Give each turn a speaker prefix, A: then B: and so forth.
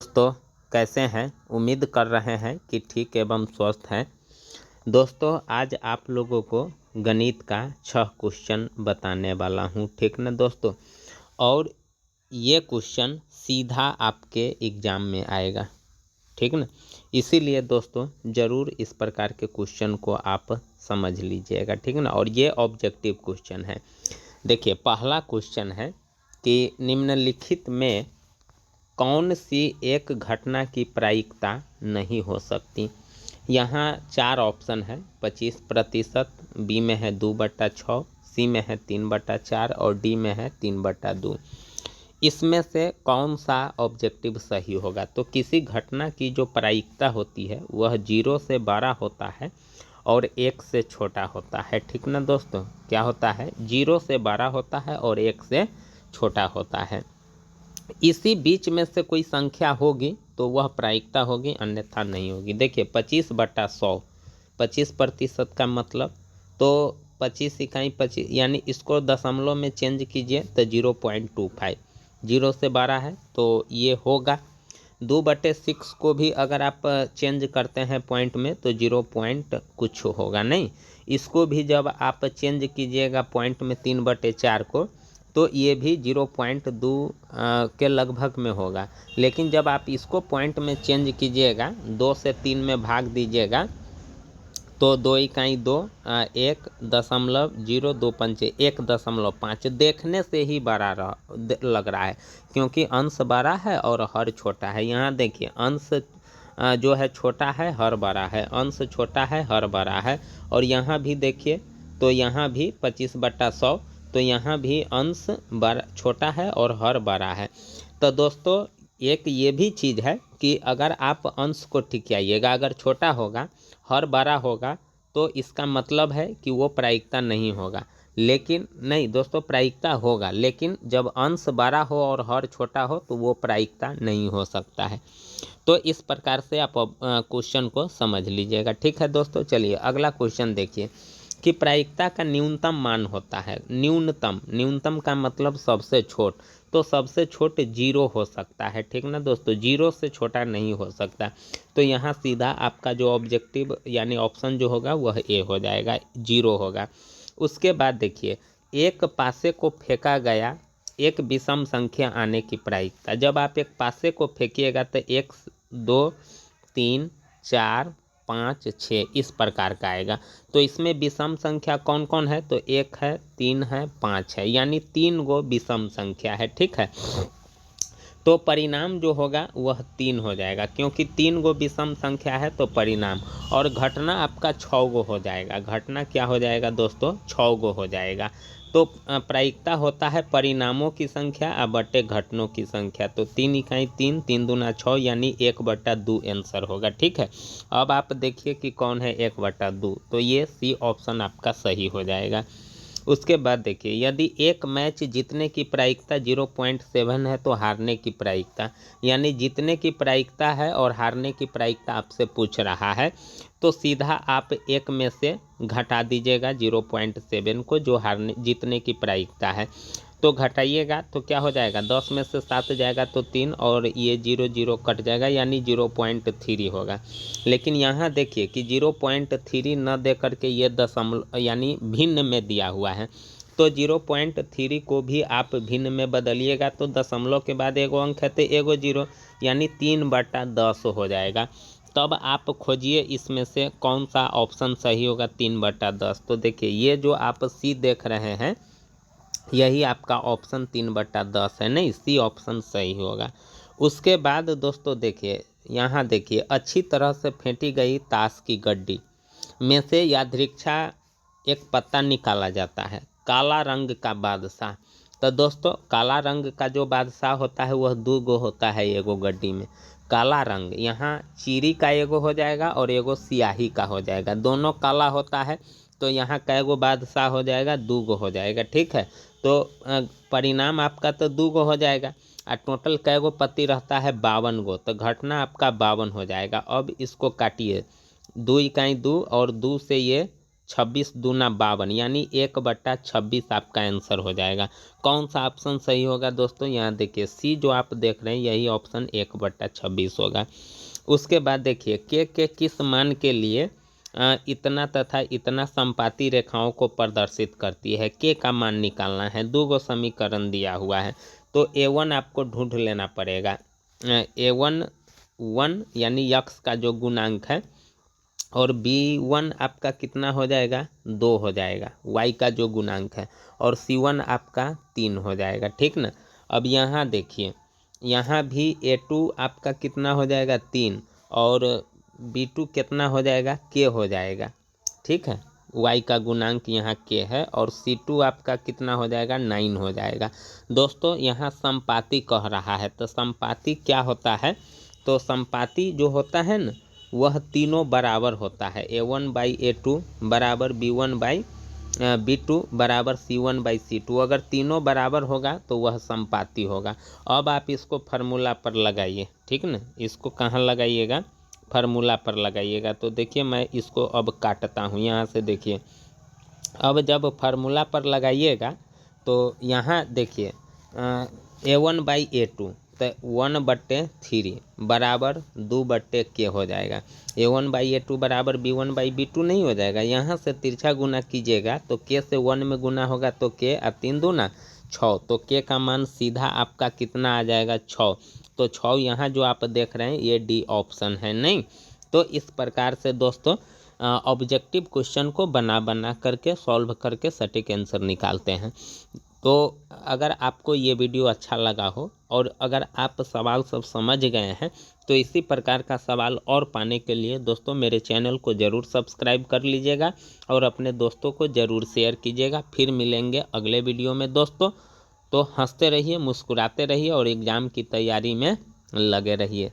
A: दोस्तों कैसे हैं। उम्मीद कर रहे हैं कि ठीक एवं स्वस्थ हैं। दोस्तों आज आप लोगों को गणित का 6 क्वेश्चन बताने वाला हूं, ठीक ना दोस्तों। और ये क्वेश्चन सीधा आपके एग्ज़ाम में आएगा, ठीक ना। इसीलिए दोस्तों ज़रूर इस प्रकार के क्वेश्चन को आप समझ लीजिएगा, ठीक ना। और ये ऑब्जेक्टिव क्वेश्चन है। देखिए पहला क्वेश्चन है कि निम्नलिखित में कौन सी एक घटना की प्रायिकता नहीं हो सकती। यहाँ 4 ऑप्शन है। 25%, बी में है 2/6, सी में है 3/4 और डी में है 3/2। इसमें से कौन सा ऑब्जेक्टिव सही होगा। तो किसी घटना की जो प्रायिकता होती है वह 0 से बड़ा होता है और 1 से छोटा होता है, ठीक ना दोस्तों। क्या होता है, 0 से बड़ा होता है और 1 से छोटा होता है। इसी बीच में से कोई संख्या होगी तो वह प्रायिकता होगी, अन्यथा नहीं होगी। देखिए 25/100, 25% का मतलब तो 25 इकाई 25, यानी इसको दशमलव में चेंज कीजिए तो 0.25, 0 से 12 है तो ये होगा। 2/6 को भी अगर आप चेंज करते हैं पॉइंट में तो 0 पॉइंट कुछ होगा नहीं। इसको भी जब आप चेंज कीजिएगा पॉइंट में 3/4 को तो ये भी 0.2 के लगभग में होगा। लेकिन जब आप इसको पॉइंट में चेंज कीजिएगा, 2 से 3 में भाग दीजिएगा तो 2 इकाई 2, 1.025, 1.5 देखने से ही बड़ा लग रहा है, क्योंकि अंश बड़ा है और हर छोटा है। यहाँ देखिए अंश जो है छोटा है, हर बड़ा है, अंश छोटा है, हर बड़ा है। और यहाँ भी देखिए तो यहाँ भी 25/100, तो यहाँ भी अंश बड़ा छोटा है और हर बड़ा है। तो दोस्तों एक ये भी चीज़ है कि अगर आप अंश को टिकाइएगा, अगर छोटा होगा, हर बड़ा होगा, तो इसका मतलब है कि वो प्रायिकता नहीं होगा। लेकिन नहीं दोस्तों, प्रायिकता होगा, लेकिन जब अंश बड़ा हो और हर छोटा हो तो वो प्रायिकता नहीं हो सकता है। तो इस प्रकार से आप क्वेश्चन को समझ लीजिएगा, ठीक है दोस्तों। चलिए अगला क्वेश्चन देखिए कि प्रायिकता का न्यूनतम मान होता है। न्यूनतम का मतलब सबसे छोट, तो सबसे छोट 0 हो सकता है, ठीक ना दोस्तों। 0 से छोटा नहीं हो सकता। तो यहाँ सीधा आपका जो ऑब्जेक्टिव यानी ऑप्शन जो होगा वह ए हो जाएगा, 0 होगा। उसके बाद देखिए एक पासे को फेंका गया एक विषम संख्या आने की प्रायिकता। जब आप एक पासे को फेंकिएगा तो 1 2 3 4 5 6 इस प्रकार का आएगा। तो इसमें विषम संख्या कौन कौन है, तो 1 है, 3 है, 5 है, यानी 3 गो विषम संख्या है, ठीक है। तो परिणाम जो होगा वह 3 हो जाएगा, क्योंकि 3 गो विषम संख्या है तो परिणाम। और घटना आपका 6 गो हो जाएगा। घटना क्या हो जाएगा दोस्तों, 6 गो हो जाएगा। तो प्रायिकता होता है परिणामों की संख्या बटे घटनों की संख्या। तो 3 इकाई 3, 3 दूना 6, यानी 1/2 आंसर होगा, ठीक है। अब आप देखिए कि कौन है 1/2, तो ये सी ऑप्शन आपका सही हो जाएगा। उसके बाद देखिए यदि एक मैच जीतने की प्रायिकता 0.7 है तो हारने की प्रायिकता, यानी जीतने की प्रायिकता है और हारने की प्रायिकता आपसे पूछ रहा है, तो सीधा आप एक में से घटा दीजिएगा 0.7 को, जो जीतने की प्रायिकता है। तो घटाइएगा तो क्या हो जाएगा, 10 में से 7 जाएगा तो 3, और ये 0 0 कट जाएगा, यानी 0.3 होगा। लेकिन यहाँ देखिए कि 0.3 न दे करके ये दशमलव यानी भिन्न में दिया हुआ है। तो 0.3 को भी आप भिन्न में बदलिएगा तो दशमलव के बाद एगो अंक है तो एगो 0, यानी 3/10 हो जाएगा। तब आप खोजिए इसमें से कौन सा ऑप्शन सही होगा, 3/10। तो देखिए ये जो आप सी देख रहे हैं यही आपका ऑप्शन 3/10 है, नहीं, सी ऑप्शन सही होगा। उसके बाद दोस्तों देखिए यहाँ देखिए अच्छी तरह से फेंटी गई ताश की गड्डी में से यादृच्छा एक पत्ता निकाला जाता है, काला रंग का बादशाह। तो दोस्तों काला रंग का जो बादशाह होता है वह 2 गो होता है एगो गड्डी में। काला रंग यहाँ चीरी का एगो हो जाएगा और एगो स्याही का हो जाएगा, दोनों काला होता है। तो यहाँ कैगो बादशाह हो जाएगा, 2 गो हो जाएगा, ठीक है। तो परिणाम आपका तो 2 गो हो जाएगा, और टोटल कैगो पत्ती रहता है 52 गो, तो घटना आपका 52 हो जाएगा। अब इसको काटिए, 2 इकाई 2 और 2 से ये 26 दूना 52 यानी 1/26 आपका आंसर हो जाएगा। कौन सा ऑप्शन सही होगा दोस्तों? यहाँ देखिए सी जो आप देख रहे हैं यही ऑप्शन 1/26 होगा। उसके बाद देखिए के किस मान के लिए इतना तथा इतना संपाती रेखाओं को प्रदर्शित करती है। के का मान निकालना है। 2 समीकरण दिया हुआ है तो A1 आपको ढूंढ लेना पड़ेगा। A1 1 यानी यक्स का जो गुणांक है और B1 आपका कितना हो जाएगा? 2 हो जाएगा y का जो गुणांक है, और C1 आपका 3 हो जाएगा। ठीक ना। अब यहाँ देखिए यहाँ भी A2 आपका कितना हो जाएगा? 3, और B2 कितना हो जाएगा? k हो जाएगा। ठीक है, y का गुणांक यहाँ k है, और C2 आपका कितना हो जाएगा? 9 हो जाएगा। दोस्तों यहाँ संपाती कह रहा है, तो संपाती क्या होता है? तो संपाती जो होता है ना वह तीनों बराबर होता है। A1/A2 बराबर B1/B2 बराबर C1/C2। अगर तीनों बराबर होगा तो वह संपाती होगा। अब आप इसको फार्मूला पर लगाइए। ठीक ना, इसको कहाँ लगाइएगा? फार्मूला पर लगाइएगा। तो देखिए मैं इसको अब काटता हूँ यहाँ से। देखिए अब जब फार्मूला पर लगाइएगा तो यहाँ देखिए A1/A2 तो 1/3 बराबर 2/k हो जाएगा। A1/A2 बराबर B1/B2 नहीं हो जाएगा। यहाँ से तिरछा गुना कीजिएगा तो k से 1 में गुना होगा तो k, 3 दूना 6, तो k का मान सीधा आपका कितना आ जाएगा? 6। तो 6 यहाँ जो आप देख रहे हैं ये डी ऑप्शन है। नहीं तो इस प्रकार से दोस्तों ऑब्जेक्टिव क्वेश्चन को बना करके सॉल्व करके सटीक आंसर निकालते हैं। तो अगर आपको ये वीडियो अच्छा लगा हो और अगर आप सवाल सब समझ गए हैं तो इसी प्रकार का सवाल और पाने के लिए दोस्तों मेरे चैनल को ज़रूर सब्सक्राइब कर लीजिएगा और अपने दोस्तों को ज़रूर शेयर कीजिएगा। फिर मिलेंगे अगले वीडियो में दोस्तों। तो हंसते रहिए, मुस्कुराते रहिए और एग्ज़ाम की तैयारी में लगे रहिए।